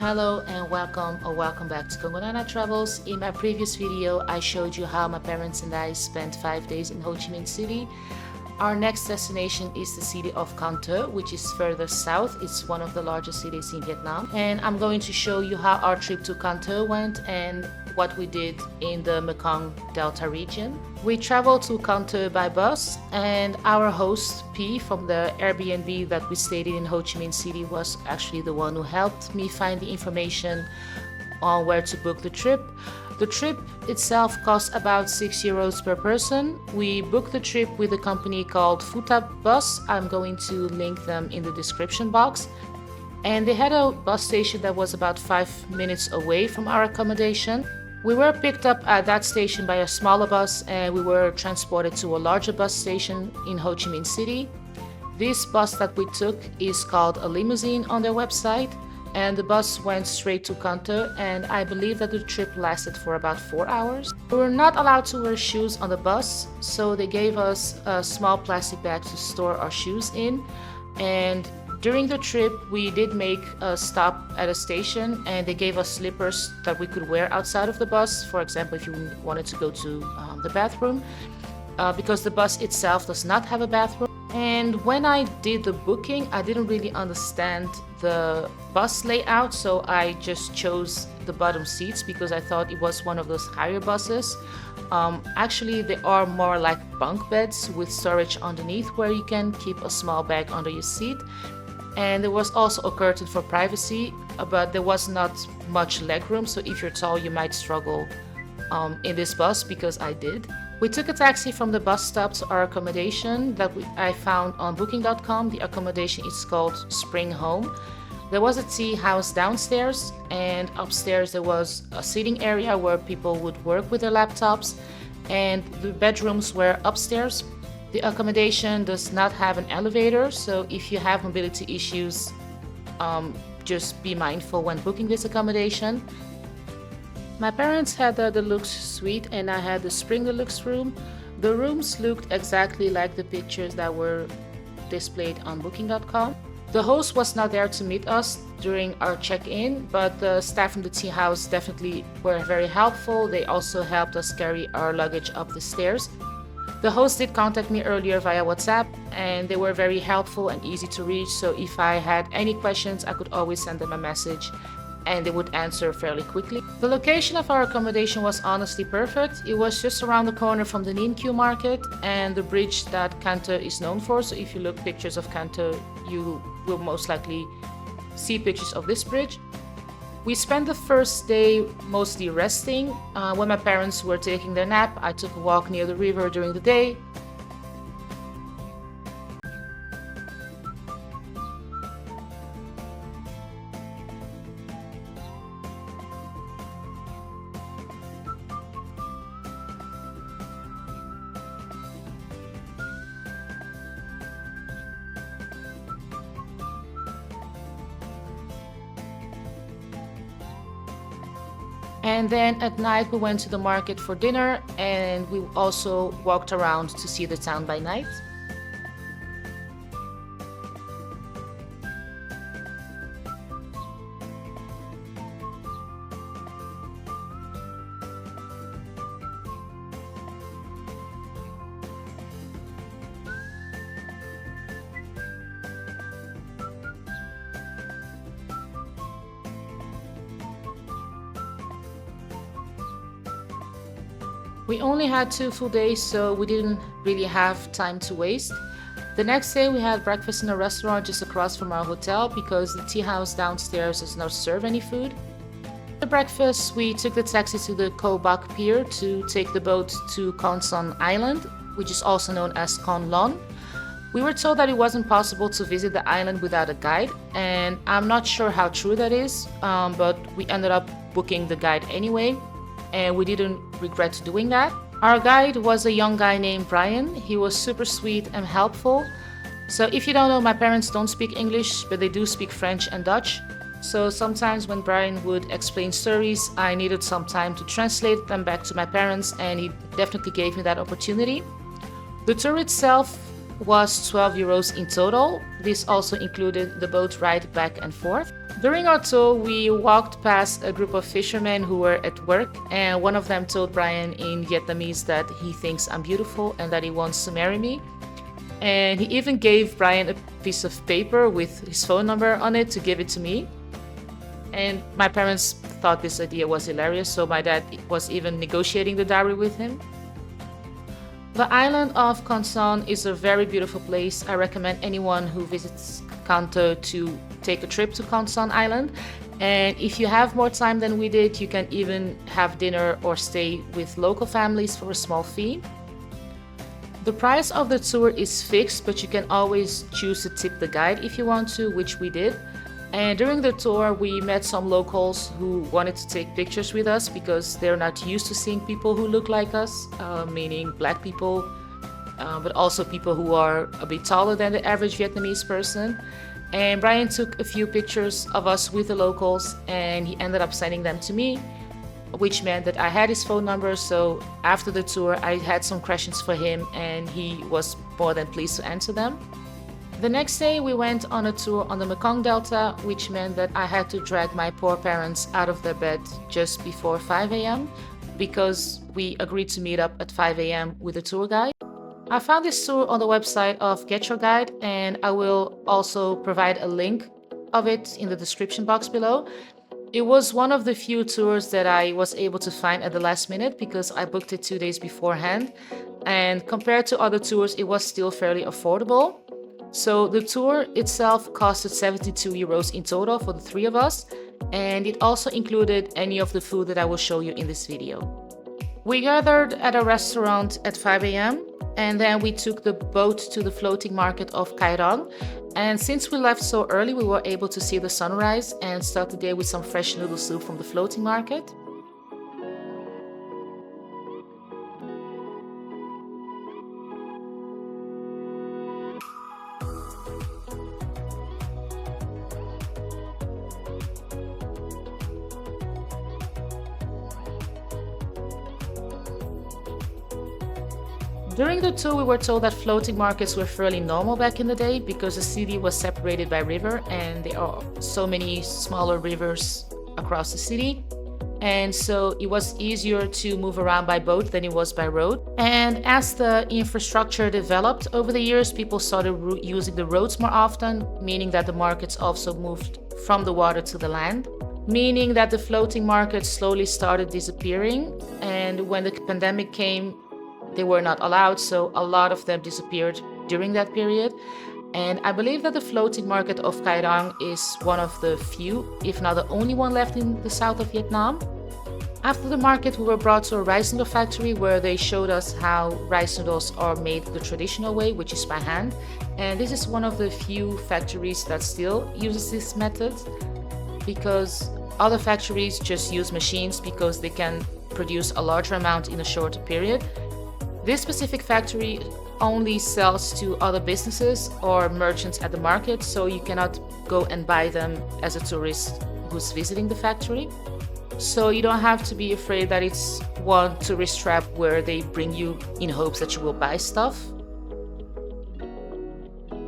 Hello and welcome back to Congonana Travels. In my previous video, I showed you how my parents and I spent 5 days in Ho Chi Minh City. Our next destination is the city of Can Tho, which is further south. It's one of the largest cities in Vietnam. And I'm going to show you how our trip to Can Tho went and what we did in the Mekong Delta region. We traveled to Can Tho by bus, and our host P from the Airbnb that we stayed in Ho Chi Minh City was actually the one who helped me find the information on where to book the trip. The trip itself cost about €6 per person. We booked the trip with a company called Futa Bus. I'm going to link them in the description box. And they had a bus station that was about 5 minutes away from our accommodation. We were picked up at that station by a smaller bus and we were transported to a larger bus station in Ho Chi Minh City. This bus that we took is called a limousine on their website, and the bus went straight to Can Tho, and I believe that the trip lasted for about 4 hours. We were not allowed to wear shoes on the bus, so they gave us a small plastic bag to store our shoes in. And during the trip, we did make a stop at a station and they gave us slippers that we could wear outside of the bus. For example, if you wanted to go to the bathroom, because the bus itself does not have a bathroom. And when I did the booking, I didn't really understand the bus layout, so I just chose the bottom seats because I thought it was one of those higher buses. Actually, they are more like bunk beds with storage underneath where you can keep a small bag under your seat. And there was also a curtain for privacy, but there was not much legroom, so if you're tall, you might struggle in this bus, because I did. We took a taxi from the bus stop to our accommodation that I found on booking.com. The accommodation is called Spring Home. There was a tea house downstairs, and upstairs there was a sitting area where people would work with their laptops, and the bedrooms were upstairs. The accommodation does not have an elevator, so if you have mobility issues, just be mindful when booking this accommodation. My parents had the deluxe suite and I had the spring deluxe room. The rooms looked exactly like the pictures that were displayed on booking.com. The host was not there to meet us during our check-in, but the staff from the tea house definitely were very helpful. They also helped us carry our luggage up the stairs. The host did contact me earlier via WhatsApp, and they were very helpful and easy to reach, so if I had any questions, I could always send them a message and they would answer fairly quickly. The location of our accommodation was honestly perfect. It was just around the corner from the Ninh Kieu market and the bridge that Can Tho is known for, so if you look pictures of Can Tho, you will most likely see pictures of this bridge. We spent the first day mostly resting. When my parents were taking their nap, I took a walk near the river during the day. And then at night we went to the market for dinner, and we also walked around to see the town by night. We only had 2 full days, so we didn't really have time to waste. The next day we had breakfast in a restaurant just across from our hotel because the tea house downstairs does not serve any food. After breakfast, we took the taxi to the Koh Bak Pier to take the boat to Kon Son Island, which is also known as Kon Lon. We were told that it wasn't possible to visit the island without a guide, and I'm not sure how true that is, but we ended up booking the guide anyway, and we didn't regret doing that. Our guide was a young guy named Brian. He was super sweet and helpful. So if you don't know, my parents don't speak English, but they do speak French and Dutch. So sometimes when Brian would explain stories, I needed some time to translate them back to my parents, and he definitely gave me that opportunity. The tour itself was €12 in total. This also included the boat ride back and forth. During our tour, we walked past a group of fishermen who were at work, and one of them told Brian in Vietnamese that he thinks I'm beautiful and that he wants to marry me. And he even gave Brian a piece of paper with his phone number on it to give it to me. And my parents thought this idea was hilarious, so my dad was even negotiating the dowry with him. The island of Con Son is a very beautiful place. I recommend anyone who visits Can Tho to take a trip to Con Son Island. And if you have more time than we did, you can even have dinner or stay with local families for a small fee. The price of the tour is fixed, but you can always choose to tip the guide if you want to, which we did. And during the tour, we met some locals who wanted to take pictures with us because they're not used to seeing people who look like us, meaning black people, but also people who are a bit taller than the average Vietnamese person. And Brian took a few pictures of us with the locals, and he ended up sending them to me, which meant that I had his phone number. So after the tour, I had some questions for him, and he was more than pleased to answer them. The next day, we went on a tour on the Mekong Delta, which meant that I had to drag my poor parents out of their bed just before 5 a.m. because we agreed to meet up at 5 a.m. with a tour guide. I found this tour on the website of Get Your Guide, and I will also provide a link of it in the description box below. It was one of the few tours that I was able to find at the last minute because I booked it 2 days beforehand. And compared to other tours, it was still fairly affordable. So the tour itself costed 72 euros in total for the three of us, and it also included any of the food that I will show you in this video. We gathered at a restaurant at 5 a.m. and then we took the boat to the floating market of Kai Rong. And since we left so early, we were able to see the sunrise and start the day with some fresh noodle soup from the floating market. During the tour, we were told that floating markets were fairly normal back in the day because the city was separated by river and there are so many smaller rivers across the city. And so it was easier to move around by boat than it was by road. And as the infrastructure developed over the years, people started using the roads more often, meaning that the markets also moved from the water to the land, meaning that the floating markets slowly started disappearing. And when the pandemic came, they were not allowed, so a lot of them disappeared during that period. And I believe that the floating market of Kai Rong is one of the few, if not the only one left in the south of Vietnam. After the market, we were brought to a rice noodle factory where they showed us how rice noodles are made the traditional way, which is by hand. And this is one of the few factories that still uses this method because other factories just use machines because they can produce a larger amount in a shorter period. This specific factory only sells to other businesses or merchants at the market, so you cannot go and buy them as a tourist who's visiting the factory. So you don't have to be afraid that it's one tourist trap where they bring you in hopes that you will buy stuff.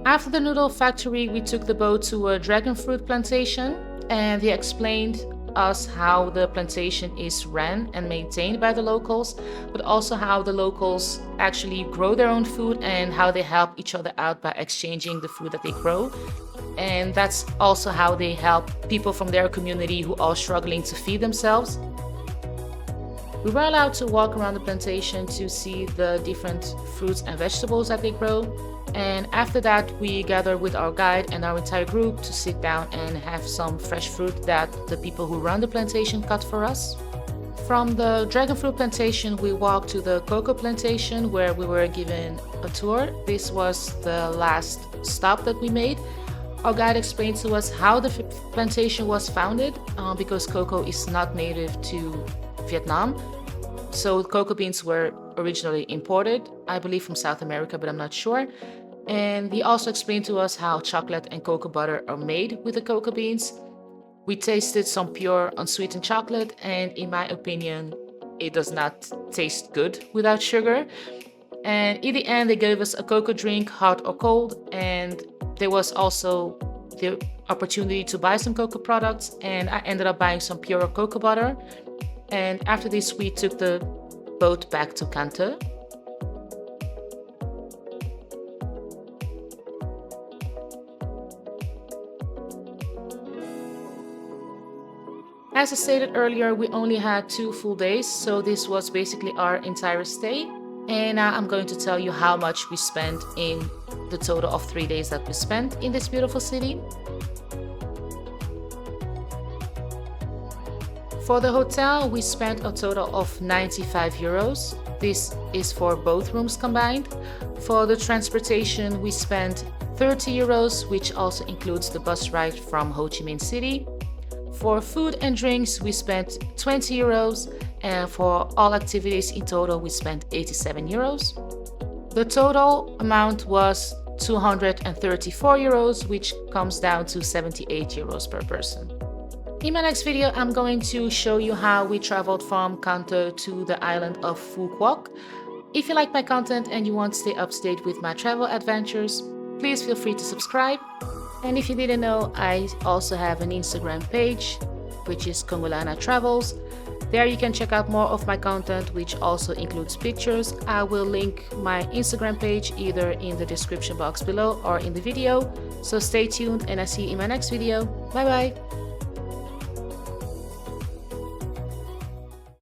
After the noodle factory, we took the boat to a dragon fruit plantation, and they explained us how the plantation is ran and maintained by the locals, but also how the locals actually grow their own food and how they help each other out by exchanging the food that they grow. And that's also how they help people from their community who are struggling to feed themselves. We were allowed to walk around the plantation to see the different fruits and vegetables that they grow. And after that, we gathered with our guide and our entire group to sit down and have some fresh fruit that the people who run the plantation cut for us. From the dragon fruit plantation, we walked to the cocoa plantation where we were given a tour. This was the last stop that we made. Our guide explained to us how the plantation was founded because cocoa is not native to Vietnam. So cocoa beans were originally imported, I believe from South America, but I'm not sure. And he also explained to us how chocolate and cocoa butter are made with the cocoa beans. We tasted some pure unsweetened chocolate, and in my opinion, it does not taste good without sugar. And in the end, they gave us a cocoa drink, hot or cold, and there was also the opportunity to buy some cocoa products, and I ended up buying some pure cocoa butter. And after this, we took the boat back to Kanto. As I stated earlier, we only had 2 full days, so this was basically our entire stay. And now I'm going to tell you how much we spent in the total of 3 days that we spent in this beautiful city. For the hotel, we spent a total of 95 euros. This is for both rooms combined. For the transportation, we spent 30 euros, which also includes the bus ride from Ho Chi Minh City. For food and drinks, we spent 20 euros, and for all activities in total, we spent 87 euros. The total amount was 234 euros, which comes down to 78 euros per person. In my next video, I'm going to show you how we traveled from Kanto to the island of Phu Quoc. If you like my content and you want to stay up to date with my travel adventures, please feel free to subscribe. And if you didn't know, I also have an Instagram page, which is Kongolana Travels. There you can check out more of my content, which also includes pictures. I will link my Instagram page either in the description box below or in the video. So stay tuned and I'll see you in my next video. Bye bye!